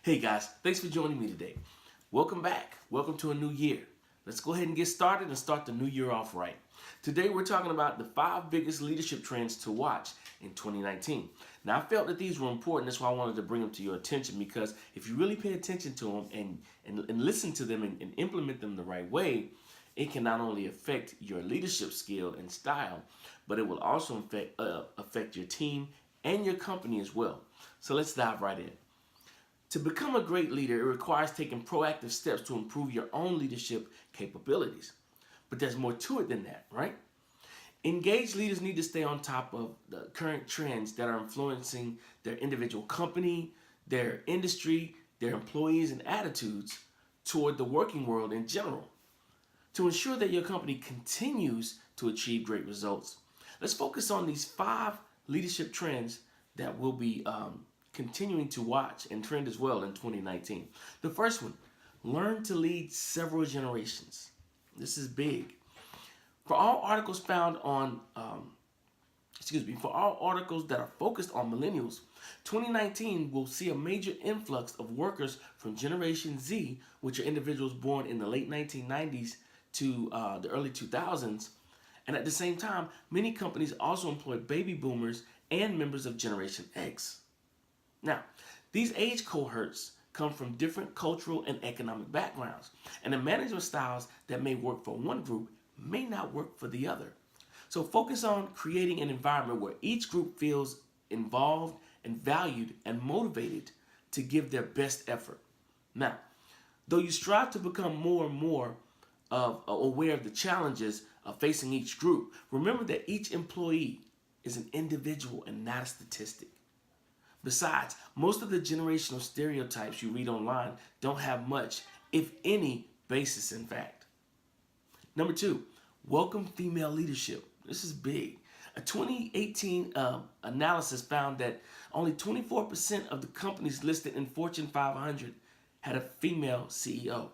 Hey guys, thanks for joining me today. Welcome back. Welcome to a new year. Let's go ahead and get started and start the new year off right. Today we're talking about the 5 biggest leadership trends to watch in 2019. Now I felt that these were important, that's why I wanted to bring them to your attention, because if you really pay attention to them and listen to them and implement them the right way, it can not only affect your leadership skill and style, but it will also affect your team and your company as well. So let's dive right in. To become a great leader, it requires taking proactive steps to improve your own leadership capabilities. But there's more to it than that, right? Engaged leaders need to stay on top of the current trends that are influencing their individual company, their industry, their employees, and attitudes toward the working world in general. To ensure that your company continues to achieve great results, let's focus on these 5 leadership trends that will be continuing to watch and trend as well in 2019. The first one, learn to lead several generations. This is big. For all articles found on, for all articles that are focused on millennials, 2019 will see a major influx of workers from Generation Z, which are individuals born in the late 1990s to the early 2000s. And at the same time, many companies also employ baby boomers and members of Generation X. Now, these age cohorts come from different cultural and economic backgrounds, and the management styles that may work for one group may not work for the other. So focus on creating an environment where each group feels involved and valued and motivated to give their best effort. Now, though you strive to become more and more aware of the challenges of facing each group, remember that each employee is an individual and not a statistic. Besides, most of the generational stereotypes you read online don't have much, if any, basis in fact. Number 2, welcome female leadership. This is big. A 2018 analysis found that only 24% of the companies listed in Fortune 500 had a female CEO.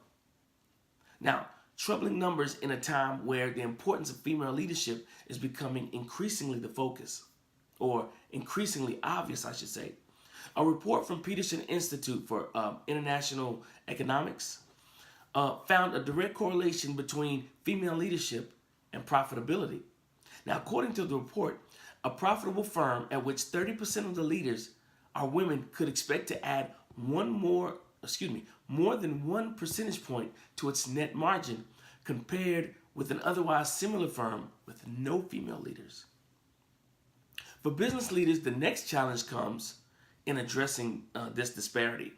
Now, troubling numbers in a time where the importance of female leadership is becoming increasingly the focus, or increasingly obvious, I should say. A report from Peterson Institute for International Economics found a direct correlation between female leadership and profitability. Now, according to the report, a profitable firm at which 30% of the leaders are women could expect to add more than 1 percentage point to its net margin compared with an otherwise similar firm with no female leaders. For business leaders, the next challenge comes in addressing this disparity.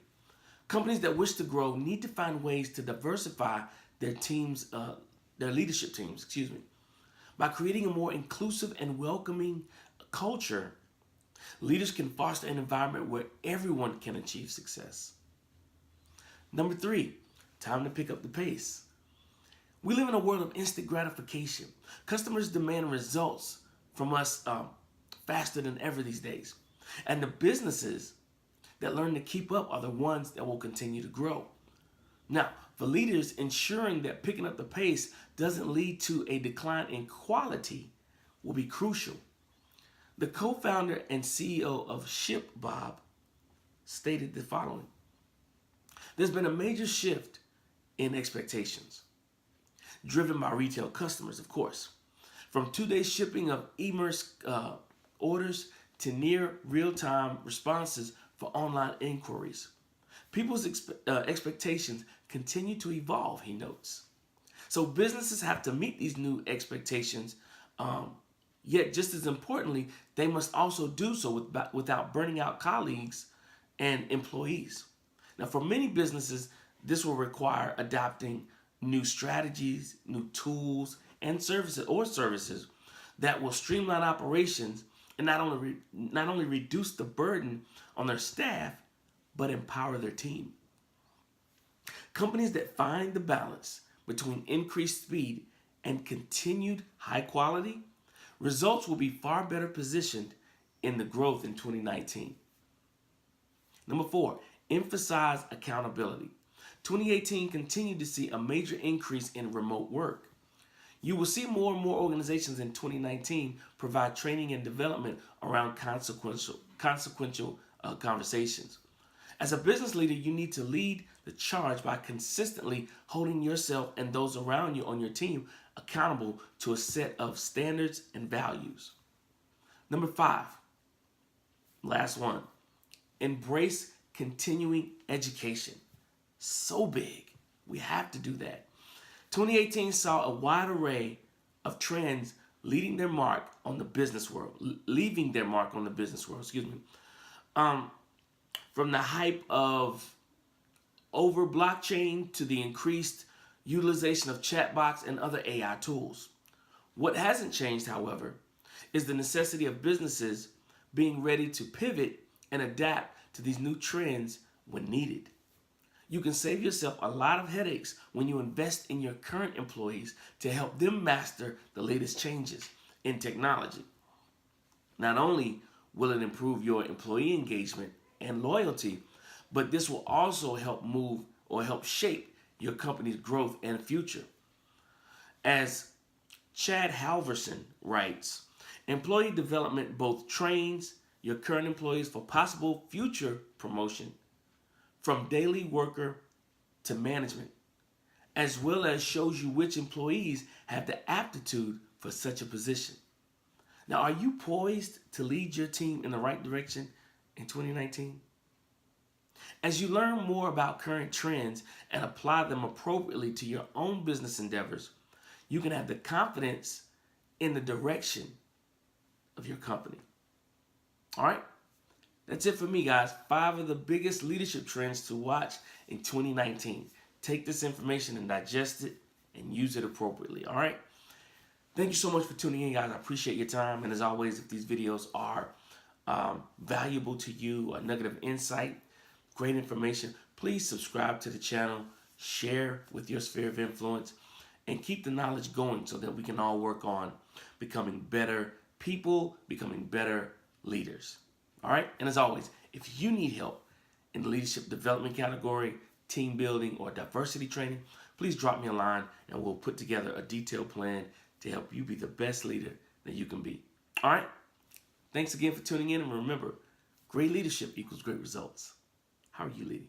Companies that wish to grow need to find ways to diversify their leadership teams, By creating a more inclusive and welcoming culture, leaders can foster an environment where everyone can achieve success. Number 3, time to pick up the pace. We live in a world of instant gratification. Customers demand results from us faster than ever these days. And the businesses that learn to keep up are the ones that will continue to grow. Now, for leaders, ensuring that picking up the pace doesn't lead to a decline in quality will be crucial. The co-founder and CEO of ShipBob stated the following: there's been a major shift in expectations, driven by retail customers, of course. From 2-day shipping of e-commerce orders to near real-time responses for online inquiries. People's expectations continue to evolve, he notes. So businesses have to meet these new expectations, yet just as importantly, they must also do so without burning out colleagues and employees. Now, for many businesses, this will require adopting new strategies, new tools, and services that will streamline operations and not only reduce the burden on their staff, but empower their team. Companies that find the balance between increased speed and continued high quality, results will be far better positioned in the growth in 2019. Number 4, emphasize accountability. 2018 continued to see a major increase in remote work. You will see more and more organizations in 2019 provide training and development around consequential conversations. As a business leader, you need to lead the charge by consistently holding yourself and those around you on your team accountable to a set of standards and values. Number 5, last one, embrace continuing education. So big. We have to do that. 2018 saw a wide array of trends leaving their mark on the business world, from the hype of over blockchain to the increased utilization of chatbots and other AI tools. What hasn't changed, however, is the necessity of businesses being ready to pivot and adapt to these new trends when needed. You can save yourself a lot of headaches when you invest in your current employees to help them master the latest changes in technology. Not only will it improve your employee engagement and loyalty, but this will also help shape your company's growth and future. As Chad Halverson writes, employee development both trains your current employees for possible future promotion from daily worker to management, as well as shows you which employees have the aptitude for such a position. Now, are you poised to lead your team in the right direction in 2019? As you learn more about current trends and apply them appropriately to your own business endeavors, you can have the confidence in the direction of your company. All right? That's it for me, guys. 5 of the biggest leadership trends to watch in 2019. Take this information and digest it and use it appropriately. All right? Thank you so much for tuning in, guys. I appreciate your time. And as always, if these videos are valuable to you, a nugget of insight, great information, please subscribe to the channel, share with your sphere of influence, and keep the knowledge going so that we can all work on becoming better people, becoming better leaders. All right? And as always, if you need help in the leadership development category, team building, or diversity training, please drop me a line and we'll put together a detailed plan to help you be the best leader that you can be. All right? Thanks again for tuning in, and remember, great leadership equals great results. How are you leading?